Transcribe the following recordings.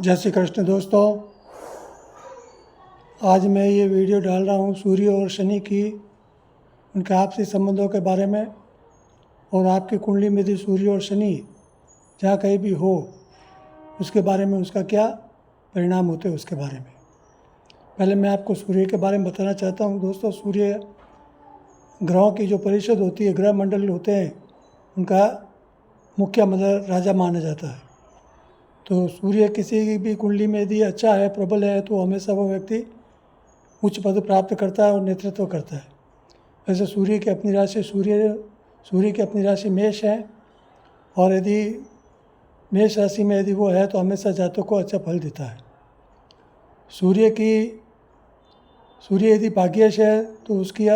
जय श्री कृष्ण दोस्तों। आज मैं ये वीडियो डाल रहा हूँ सूर्य और शनि की उनके आपसी संबंधों के बारे में, और आपकी कुंडली में यदि सूर्य और शनि जहाँ कहीं भी हो उसके बारे में, उसका क्या परिणाम होते हैं उसके बारे में। पहले मैं आपको सूर्य के बारे में बताना चाहता हूँ दोस्तों। सूर्य ग्रहों की जो परिषद होती है, ग्रह मंडल होते हैं, उनका मुख्य मतलब राजा माना जाता है। तो सूर्य किसी की भी कुंडली में यदि अच्छा है, प्रबल है, तो हमेशा वो व्यक्ति उच्च पद प्राप्त करता है और नेतृत्व करता है। वैसे सूर्य की अपनी राशि मेष है, और यदि मेष राशि में यदि वो है तो हमेशा जातक को अच्छा फल देता है। सूर्य यदि भाग्यश है तो उसकी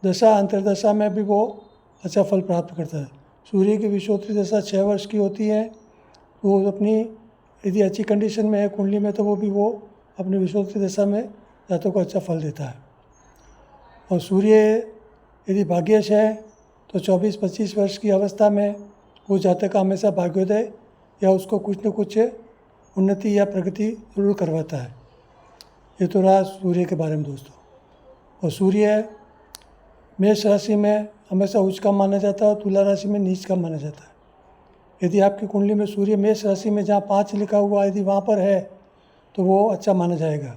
दशा अंतर्दशा में भी वो अच्छा फल प्राप्त करता है। सूर्य की विषुवती दशा 6 वर्ष की होती है। वो अपनी यदि अच्छी कंडीशन में है कुंडली में, तो वो अपनी विषुवती दशा में जातक को अच्छा फल देता है। और सूर्य यदि भाग्यश है तो 24-25 वर्ष की अवस्था में वो जातक का हमेशा भाग्योदय या उसको कुछ न कुछ उन्नति या प्रगति जरूर करवाता है। ये तो रहा सूर्य के बारे में दोस्तों। और सूर्य मेष राशि में हमेशा उच्च का माना जाता है और तुला राशि में नीच का माना जाता है। यदि आपकी कुंडली में सूर्य मेष राशि में जहाँ 5 लिखा हुआ यदि वहाँ पर है तो वो अच्छा माना जाएगा,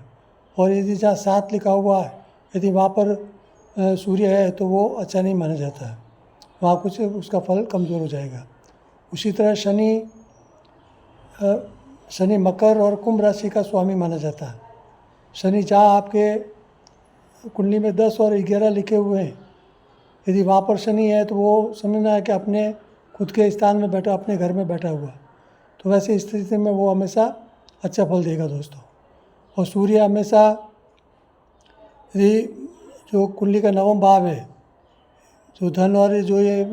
और यदि जहाँ 7 लिखा हुआ है यदि वहाँ पर सूर्य है तो वो अच्छा नहीं माना जाता है, वहाँ कुछ उसका फल कमज़ोर हो जाएगा। उसी तरह शनि मकर और कुंभ राशि का स्वामी माना जाता है। शनि जहाँ आपके कुंडली में 10 और 11 लिखे हुए हैं, यदि वहाँ पर शनि है तो वो समझना है कि अपने खुद के स्थान में बैठा, अपने घर में बैठा हुआ, तो वैसे स्थिति में वो हमेशा अच्छा फल देगा दोस्तों। और सूर्य हमेशा यदि जो कुंडली का 9वां भाव है, जो धन और जो ये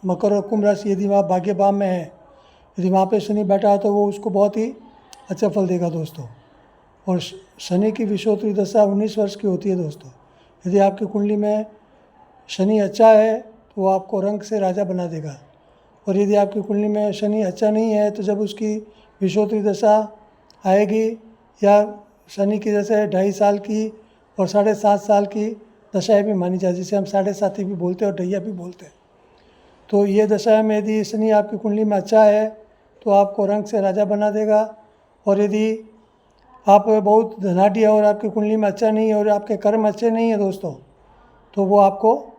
मकर और कुंभ राशि यदि वहाँ भाग्य भाव में है, यदि वहाँ पे शनि बैठा है तो वो उसको बहुत ही अच्छा फल देगा दोस्तों। और शनि की विषुवती दशा 19 वर्ष की होती है दोस्तों। यदि आपकी कुंडली में शनि अच्छा है तो वो आपको रंग से राजा बना देगा, और यदि आपकी कुंडली में शनि अच्छा नहीं है तो जब उसकी विषुवती दशा आएगी, या शनि की जैसे 2.5 साल की और 7.5 साल की दशाएं भी मानी जाती है, जिसे हम 7.5 भी बोलते हैं और ढैया भी बोलते हैं। तो ये दशा में यदि शनि आपकी कुंडली में अच्छा है तो आपको रंग से राजा बना देगा, और यदि आप बहुत धनाढ़ है और आपकी कुंडली में अच्छा नहीं है और आपके कर्म अच्छे नहीं है दोस्तों, तो वो आपको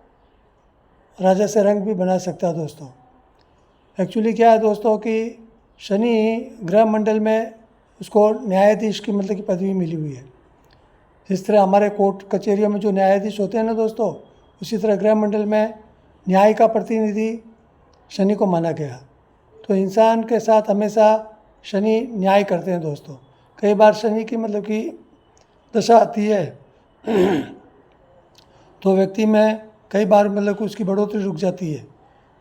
राजा से रंग भी बना सकता है दोस्तों। एक्चुअली क्या है दोस्तों कि शनि ग्रह मंडल में उसको न्यायाधीश की मतलब की पदवी मिली हुई है। जिस तरह हमारे कोर्ट कचहरियों में जो न्यायाधीश होते हैं ना दोस्तों, उसी तरह ग्रह मंडल में न्याय का प्रतिनिधि शनि को माना गया। तो इंसान के साथ हमेशा शनि न्याय करते हैं दोस्तों। कई बार शनि की मतलब की दशा आती है तो व्यक्ति में कई बार मतलब कि उसकी बढ़ोतरी रुक जाती है,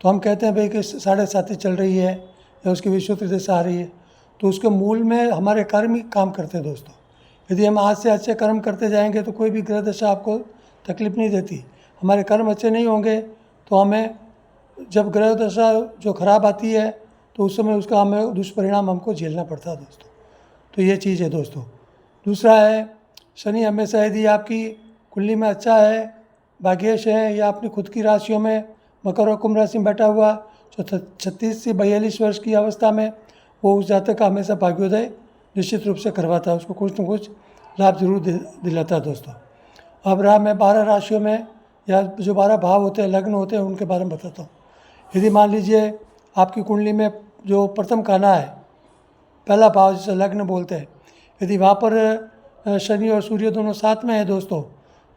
तो हम कहते हैं भाई कि 7.5 चल रही है या उसकी विषुवती दशा आ रही है, तो उसके मूल में हमारे कर्म ही काम करते हैं दोस्तों। यदि हम आज से अच्छे कर्म करते जाएंगे तो कोई भी ग्रह दशा आपको तकलीफ नहीं देती। हमारे कर्म अच्छे नहीं होंगे तो हमें जब ग्रह दशा जो खराब आती है तो उस समय उसका हमें दुष्परिणाम हमको झेलना पड़ता है दोस्तों। तो ये चीज़ है दोस्तों। दूसरा है, शनि हमेशा यदि आपकी कुंडली में अच्छा है, भाग्यश है, या अपनी खुद की राशियों में मकर और कुंभ राशि में बैठा हुआ, जो 36 से 42 वर्ष की अवस्था में वो उस जातक का हमेशा भाग्योदय निश्चित रूप से करवाता है, उसको कुछ न कुछ लाभ जरूर दिलाता है दोस्तों। अब रहा मैं 12 राशियों में या जो 12 भाव होते हैं, लग्न होते हैं, उनके बारे में बताता हूँ। यदि मान लीजिए आपकी कुंडली में जो प्रथम खाना है, पहला भाव जिसे लग्न बोलते हैं, यदि वहाँ पर शनि और सूर्य दोनों साथ में है दोस्तों,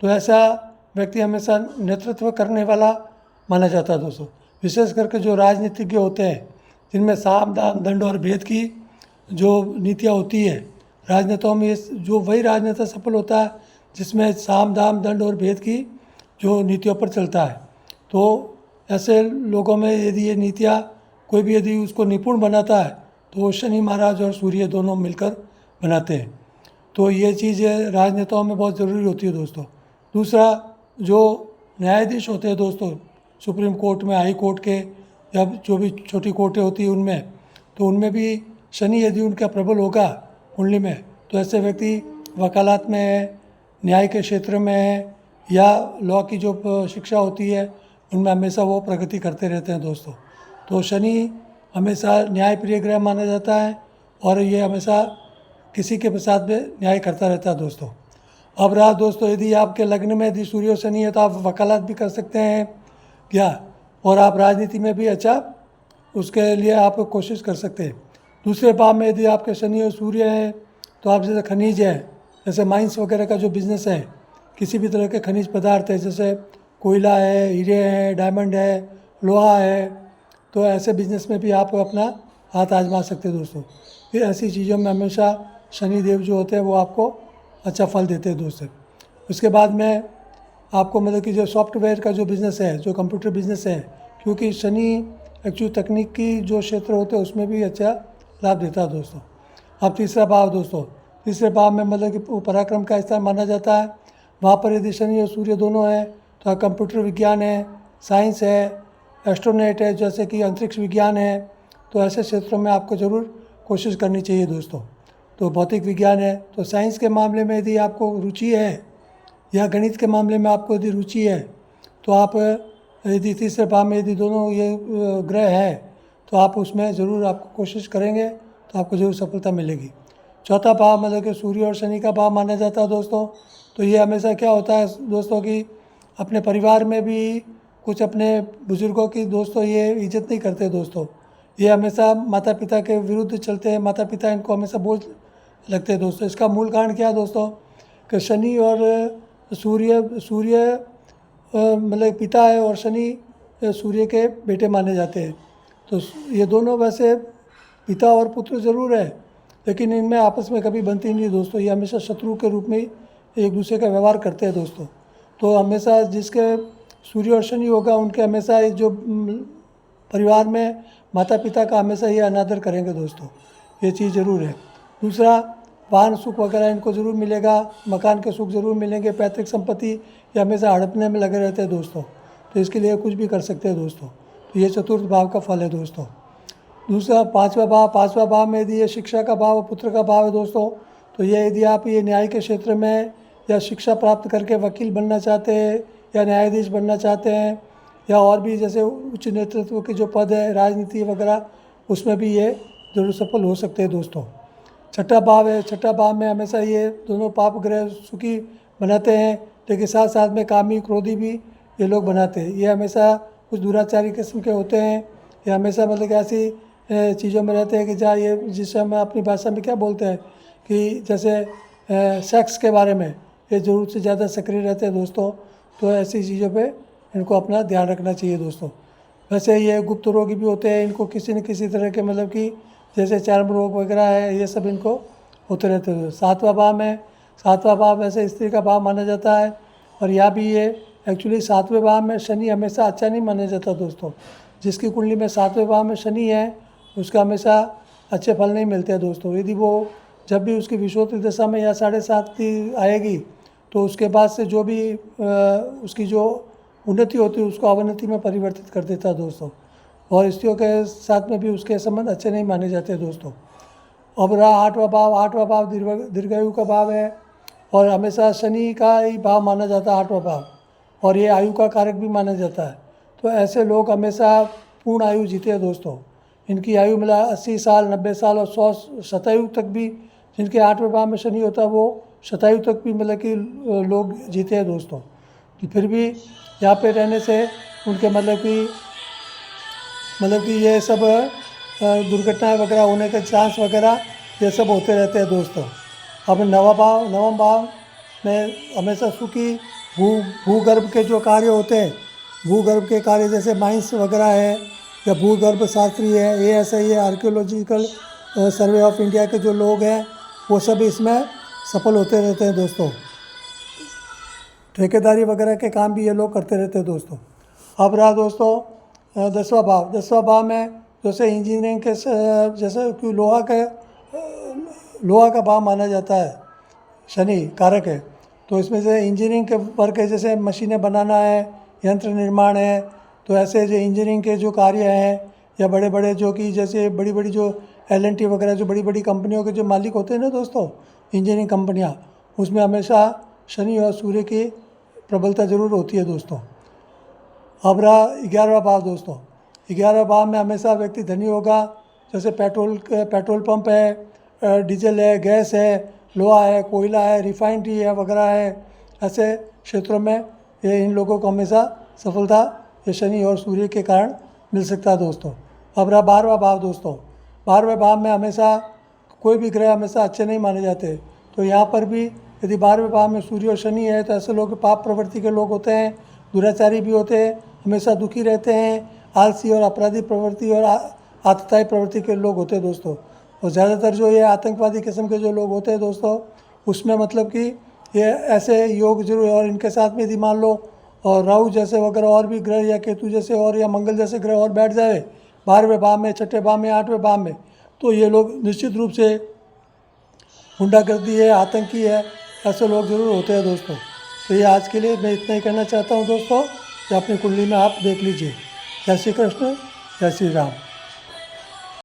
तो ऐसा व्यक्ति हमेशा नेतृत्व करने वाला माना जाता है दोस्तों। विशेष करके जो राजनीतिज्ञ होते हैं, जिनमें साम दाम दंड और भेद की जो नीतियाँ होती है राजनेताओं में, जो वही राजनेता सफल होता है जिसमें साम दाम दंड और भेद की जो नीतियों पर चलता है। तो ऐसे लोगों में यदि ये नीतियाँ कोई भी यदि उसको निपुण बनाता है तो वो शनि महाराज और सूर्य दोनों मिलकर बनाते हैं। तो ये चीज़ राजनेताओं में बहुत ज़रूरी होती है दोस्तों। दूसरा, जो न्यायाधीश होते हैं दोस्तों, सुप्रीम कोर्ट में, हाई कोर्ट के, या जो भी छोटी कोर्टें होती हैं उनमें, तो उनमें भी शनि यदि उनका प्रबल होगा कुंडली में तो ऐसे व्यक्ति वकालत में है, न्याय के क्षेत्र में है, या लॉ की जो शिक्षा होती है उनमें हमेशा वो प्रगति करते रहते हैं दोस्तों। तो शनि हमेशा न्याय प्रिय ग्रह माना जाता है और ये हमेशा किसी के साथ में न्याय करता रहता है दोस्तों। अब रहा दोस्तों, यदि आपके लग्न में यदि सूर्य और शनि है तो आप वकालत भी कर सकते हैं क्या, और आप राजनीति में भी अच्छा उसके लिए आप कोशिश कर सकते हैं। दूसरे भाव में यदि आपके शनि और सूर्य है तो आप जैसे खनिज है, जैसे माइंस वगैरह का जो बिज़नेस है, किसी भी तरह के खनिज पदार्थ है जैसे कोयला है, हीरे हैं, डायमंड है, लोहा है, तो ऐसे बिज़नेस में भी आप अपना हाथ आजमा सकते हैं दोस्तों। फिर ऐसी चीज़ों में हमेशा शनि देव जो होते हैं वो आपको अच्छा फल देते हैं दोस्तों। उसके बाद में आपको मतलब कि जो सॉफ्टवेयर का जो बिज़नेस है, जो कंप्यूटर बिज़नेस है, क्योंकि शनि एक्चुअली तकनीक की जो क्षेत्र होते हैं उसमें भी अच्छा लाभ देता है दोस्तों। अब तीसरा भाव दोस्तों, तीसरे भाव में मतलब कि पराक्रम का स्थान माना जाता है। वहाँ पर यदि शनि और सूर्य दोनों हैं तो कंप्यूटर विज्ञान है, साइंस है, एस्ट्रोनॉट है, जैसे कि अंतरिक्ष विज्ञान है, तो ऐसे क्षेत्रों में आपको ज़रूर कोशिश करनी चाहिए दोस्तों। तो भौतिक विज्ञान है, तो साइंस के मामले में यदि आपको रुचि है या गणित के मामले में आपको यदि रुचि है तो आप यदि तीसरे भाव में यदि दोनों ये ग्रह है तो आप उसमें ज़रूर आपको कोशिश करेंगे तो आपको ज़रूर सफलता मिलेगी। चौथा भाव मतलब कि सूर्य और शनि का भाव माना जाता है दोस्तों। तो ये हमेशा क्या होता है दोस्तों कि अपने परिवार में भी कुछ अपने बुज़ुर्गों की दोस्तों ये इज्जत नहीं करते दोस्तों, ये हमेशा माता पिता के विरुद्ध चलते हैं, माता पिता इनको हमेशा बोझ लगते हैं दोस्तों। इसका मूल कारण क्या है दोस्तों कि शनि और सूर्य मतलब पिता है और शनि सूर्य के बेटे माने जाते हैं। तो ये दोनों वैसे पिता और पुत्र ज़रूर है, लेकिन इनमें आपस में कभी बनती नहीं दोस्तों, ये हमेशा शत्रु के रूप में एक दूसरे का व्यवहार करते हैं दोस्तों। तो हमेशा जिसके सूर्य और शनि होगा उनके हमेशा जो परिवार में माता पिता का हमेशा ये अनादर करेंगे दोस्तों, ये चीज़ ज़रूर है। दूसरा, वाहन सुख वगैरह इनको ज़रूर मिलेगा, मकान के सुख ज़रूर मिलेंगे, पैतृक संपत्ति ये हमेशा हड़पने में लगे रहते हैं दोस्तों, तो इसके लिए कुछ भी कर सकते हैं दोस्तों। तो ये चतुर्थ भाव का फल है दोस्तों। दूसरा, पाँचवा भाव में यदि ये शिक्षा का भाव, पुत्र का भाव है दोस्तों, तो ये यदि आप ये न्याय के क्षेत्र में या शिक्षा प्राप्त करके वकील बनना चाहते हैं या न्यायाधीश बनना चाहते हैं या और भी जैसे उच्च नेतृत्व के जो पद है, राजनीति वगैरह, उसमें भी ये जरूर सफल हो सकते हैं दोस्तों। छठा भाव है, छठा भाव में हमेशा ये दोनों पाप ग्रह सुखी बनाते हैं, लेकिन साथ साथ में कामी क्रोधी भी ये लोग बनाते हैं। ये हमेशा कुछ दुराचारी किस्म के होते हैं, ये हमेशा मतलब कि ऐसी चीज़ों में रहते हैं कि जहाँ ये, जिसे हम अपनी भाषा में क्या बोलते हैं कि जैसे सेक्स के बारे में ये ज़रूरत से ज़्यादा सक्रिय रहते हैं दोस्तों। तो ऐसी चीज़ों पे इनको अपना ध्यान रखना चाहिए दोस्तों। वैसे ये गुप्त रोगी भी होते हैं, इनको किसी न किसी तरह के मतलब कि जैसे चर्म रोग वगैरह है, ये सब इनको होते रहते हैं। सातवां भाव में, सातवां भाव वैसे स्त्री का भाव माना जाता है, और यहाँ भी ये एक्चुअली सातवें भाव में शनि हमेशा अच्छा नहीं माना जाता दोस्तों। जिसकी कुंडली में सातवें भाव में शनि है उसका हमेशा अच्छे फल नहीं मिलते हैं दोस्तों। यदि वो जब भी उसकी विषुवत दशा में या 7.5 की आएगी तो उसके बाद से जो भी उसकी जो उन्नति होती है उसको अवनति में परिवर्तित कर देता है दोस्तों, और स्त्रियों के साथ में भी उसके संबंध अच्छे नहीं माने जाते दोस्तों। अब रहा आठवां भाव दीर्घायु का भाव है, और हमेशा शनि का ही भाव माना जाता है आठवां भाव, और ये आयु का कारक भी माना जाता है। तो ऐसे लोग हमेशा पूर्ण आयु जीते हैं दोस्तों। इनकी आयु मिला 80 साल, 90 साल और 100 शतायु तक भी, जिनके आठवें भाव में शनि होता है वो शतायु तक भी मतलब कि लोग जीते हैं दोस्तों। फिर भी यहाँ पे रहने से उनके मतलब कि ये सब दुर्घटनाएं वगैरह होने के चांस वगैरह ये सब होते रहते हैं दोस्तों। अब नवम भाव में हमेशा सुखी भूगर्भ के जो कार्य होते हैं, भूगर्भ के कार्य जैसे माइंस वगैरह है या भूगर्भ शास्त्री है, ASI है, आर्कियोलॉजिकल सर्वे ऑफ इंडिया के जो लोग हैं वो सब इसमें सफल होते रहते हैं दोस्तों। ठेकेदारी वगैरह के काम भी ये लोग करते रहते हैं दोस्तों। अब रहा दोस्तों 10वां भाव में जैसे इंजीनियरिंग के जैसे कि लोहा का भाव माना जाता है, शनि कारक है। तो इसमें से इंजीनियरिंग के वर्क है, जैसे मशीनें बनाना है, यंत्र निर्माण है, तो ऐसे जो इंजीनियरिंग के जो कार्य हैं या बड़े बड़े जो कि जैसे बड़ी बड़ी जो L&T वगैरह जो बड़ी बड़ी कंपनियों के जो मालिक होते हैं ना दोस्तों, इंजीनियरिंग कंपनियाँ, उसमें हमेशा शनि और सूर्य की प्रबलता ज़रूर होती है दोस्तों। अब रहा 11वां भाव दोस्तों। 11वां भाव में हमेशा व्यक्ति धनी होगा। जैसे पेट्रोल पंप है, डीजल है, गैस है, लोहा है, कोयला है, रिफाइनरी है वगैरह है, ऐसे क्षेत्रों में ये इन लोगों को हमेशा सफलता ये शनि और सूर्य के कारण मिल सकता है दोस्तों। अब रहा 12वां भाव दोस्तों। 12वें भाव में हमेशा कोई भी ग्रह हमेशा अच्छे नहीं माने जाते। तो यहाँ पर भी यदि 12वें भाव में सूर्य और शनि है तो ऐसे लोग पाप प्रवृत्ति के लोग होते हैं, दुराचारी भी होते हैं, हमेशा दुखी रहते हैं, आलसी और अपराधी प्रवृत्ति और आतताई प्रवृत्ति के लोग होते हैं दोस्तों। और ज़्यादातर जो ये आतंकवादी किस्म के जो लोग होते हैं दोस्तों, उसमें मतलब कि ये ऐसे योग जरूर, और इनके साथ में यदि मान लो और राहु जैसे वगैरह और भी ग्रह या केतु जैसे और या मंगल जैसे ग्रह और बैठ जाए 12वें भाव में, 6ठे भाव में, 8वें भाव में, तो ये लोग निश्चित रूप से गुंडागर्दी है, आतंकी है, ऐसे लोग ज़रूर होते हैं दोस्तों। तो ये आज के लिए मैं इतना ही कहना चाहता हूँ दोस्तों कि अपनी कुंडली में आप देख लीजिए। जय श्री कृष्ण, जय श्री राम।